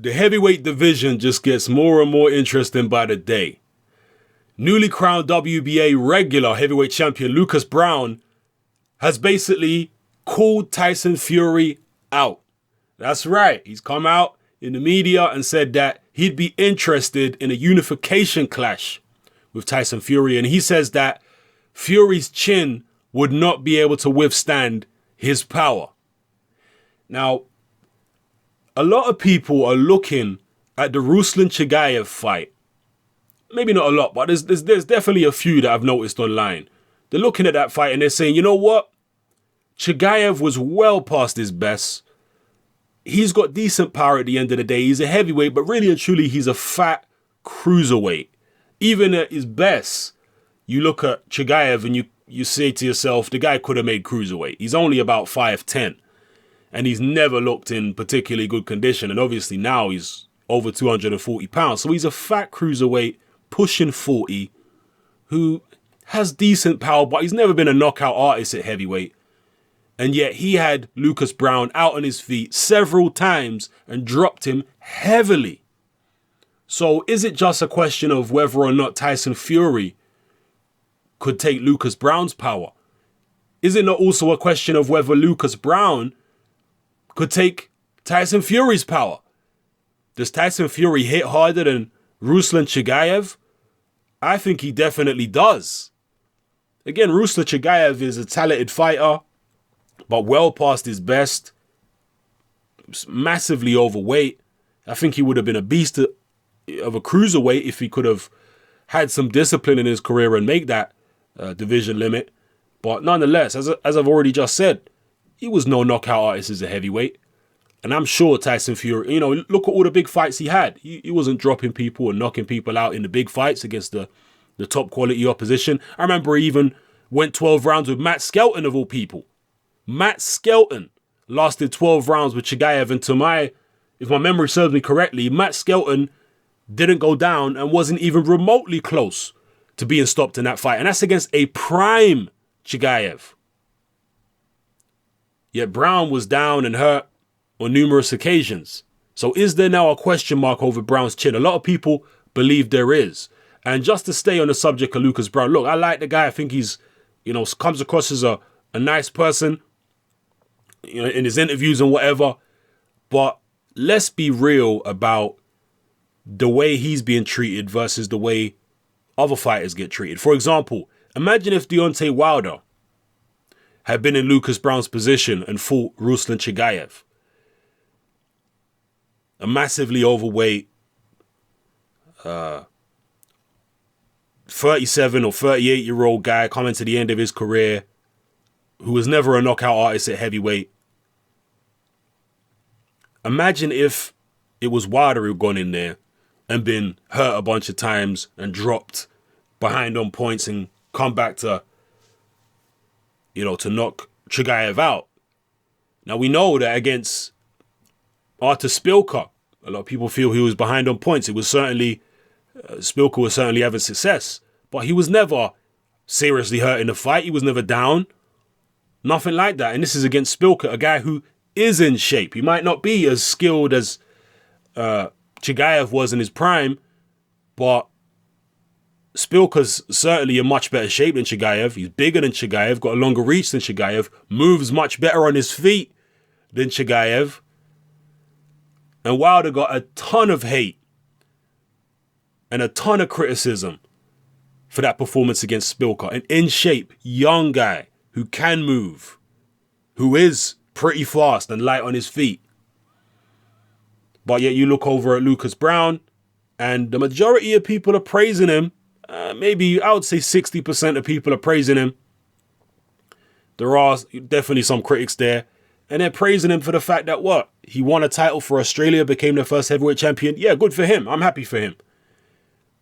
The heavyweight division just gets more and more interesting by the day. Newly crowned WBA regular heavyweight champion Lucas Browne has basically called Tyson Fury out. That's right. He's come out in the media and said that he'd be interested in a unification clash with Tyson Fury. And he says that Fury's chin would not be able to withstand his power. Now, a lot of people are looking at the Ruslan Chagaev fight. Maybe not a lot, but there's definitely a few that I've noticed online. They're looking at that fight and they're saying, you know what? Chagaev was well past his best. He's got decent power at the end of the day. He's a heavyweight, but really and truly, he's a fat cruiserweight. Even at his best, you look at Chagaev and you say to yourself, the guy could have made cruiserweight. He's only about 5'10", and he's never looked in particularly good condition. And obviously now he's over 240 pounds. So he's a fat cruiserweight, pushing 40, who has decent power, but he's never been a knockout artist at heavyweight. And yet he had Lucas Browne out on his feet several times and dropped him heavily. So is it just a question of whether or not Tyson Fury could take Lucas Browne's power? Is it not also a question of whether Lucas Browne could take Tyson Fury's power? Does Tyson Fury hit harder than Ruslan Chagaev? I think he definitely does. Again, Ruslan Chagaev is a talented fighter, but well past his best. Massively overweight. I think he would have been a beast of a cruiserweight if he could have had some discipline in his career and make that division limit. But nonetheless, as I've already just said, he was no knockout artist as a heavyweight. And I'm sure Tyson Fury, look at all the big fights he had. He wasn't dropping people and knocking people out in the big fights against the top quality opposition. I remember he even went 12 rounds with Matt Skelton of all people. Matt Skelton lasted 12 rounds with Chagaev, and if my memory serves me correctly, Matt Skelton didn't go down and wasn't even remotely close to being stopped in that fight. And that's against a prime Chagaev. Yet Browne was down and hurt on numerous occasions. So is there now a question mark over Browne's chin? A lot of people believe there is. And just to stay on the subject of Lucas Browne, look, I like the guy. I think he's, comes across as a nice person, in his interviews and whatever. But let's be real about the way he's being treated versus the way other fighters get treated. For example, imagine if Deontay Wilder had been in Lucas Browne's position and fought Ruslan Chagaev. A massively overweight 37 or 38-year-old guy coming to the end of his career who was never a knockout artist at heavyweight. Imagine if it was Wilder who gone in there and been hurt a bunch of times and dropped behind on points and come back to knock Chagaev out. Now we know that against Artur Szpilka, a lot of people feel he was behind on points. It was certainly, Szpilka was certainly having success, but he was never seriously hurt in the fight. He was never down. Nothing like that. And this is against Szpilka, a guy who is in shape. He might not be as skilled as Chagaev was in his prime, but Szpilka's certainly in much better shape than Chagaev. He's bigger than Chagaev, got a longer reach than Chagaev, moves much better on his feet than Chagaev. And Wilder got a ton of hate and a ton of criticism for that performance against Szpilka. An in shape, young guy who can move, who is pretty fast and light on his feet. But yet you look over at Lucas Browne and the majority of people are praising him. Maybe I would say 60% of people are praising him. There are definitely some critics there. And they're praising him for the fact that what? He won a title for Australia, became their first heavyweight champion. Yeah, good for him. I'm happy for him.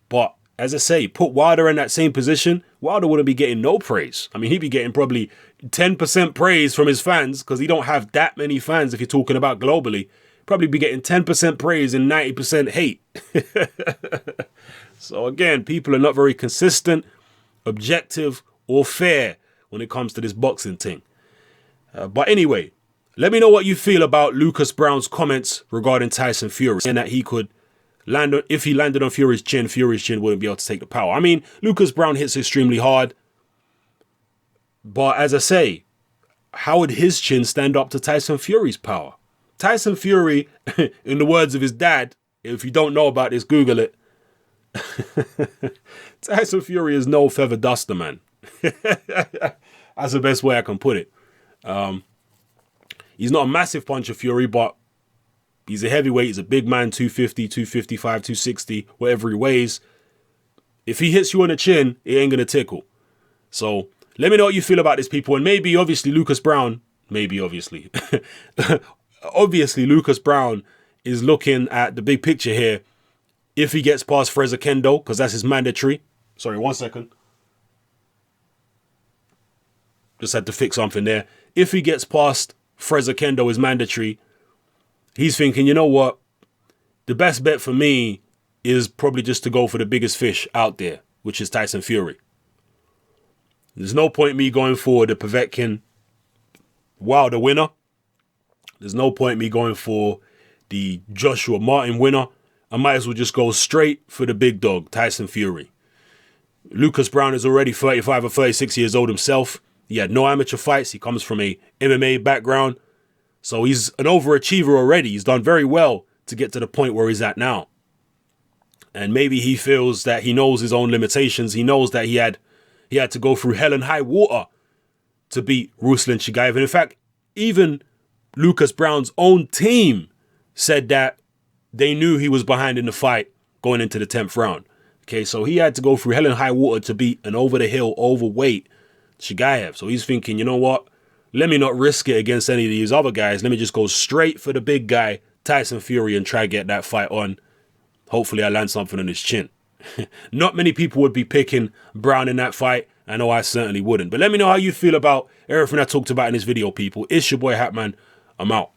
But as I say, put Wilder in that same position, Wilder wouldn't be getting no praise. I mean, he'd be getting probably 10% praise from his fans because he don't have that many fans if you're talking about globally. Probably be getting 10% praise and 90% hate. So again, people are not very consistent, objective, or fair when it comes to this boxing thing. But anyway, Let me know what you feel about Lucas Browne's comments regarding Tyson Fury, and that he could land on, if he landed on Fury's chin wouldn't be able to take the power. I mean, Lucas Browne hits extremely hard, but as I say, how would his chin stand up to Tyson Fury's power? Tyson Fury, in the words of his dad, if you don't know about this, Google it. Tyson Fury is no feather duster, man. That's the best way I can put it. He's not a massive puncher, Fury, but he's a heavyweight. He's a big man, 250, 255, 260, whatever he weighs. If he hits you on the chin, it ain't going to tickle. So let me know what you feel about this, people. And maybe, obviously, Lucas Browne, obviously Lucas Browne is looking at the big picture here. If he gets past Freza Kendo, because that's his mandatory. Sorry, 1 second. Just had to fix something there. If he gets past Freza Kendo, is mandatory, he's thinking, you know what? The best bet for me is probably just to go for the biggest fish out there, which is Tyson Fury. There's no point me going for the Povetkin Wilder winner. There's no point me going for the Joshua Martin winner. I might as well just go straight for the big dog, Tyson Fury. Lucas Browne is already 35 or 36 years old himself. He had no amateur fights. He comes from a MMA background. So he's an overachiever already. He's done very well to get to the point where he's at now. And maybe he feels that he knows his own limitations. He knows that he had to go through hell and high water to beat Ruslan Chagaev. And in fact, even Lucas Browne's own team said that they knew he was behind in the fight going into the 10th round. Okay, so he had to go through hell and high water to beat an over-the-hill, overweight Chagaev. So he's thinking, you know what? Let me not risk it against any of these other guys. Let me just go straight for the big guy, Tyson Fury, and try to get that fight on. Hopefully I land something on his chin. Not many people would be picking Browne in that fight. I know I certainly wouldn't. But let me know how you feel about everything I talked about in this video, people. It's your boy Hatman. I'm out.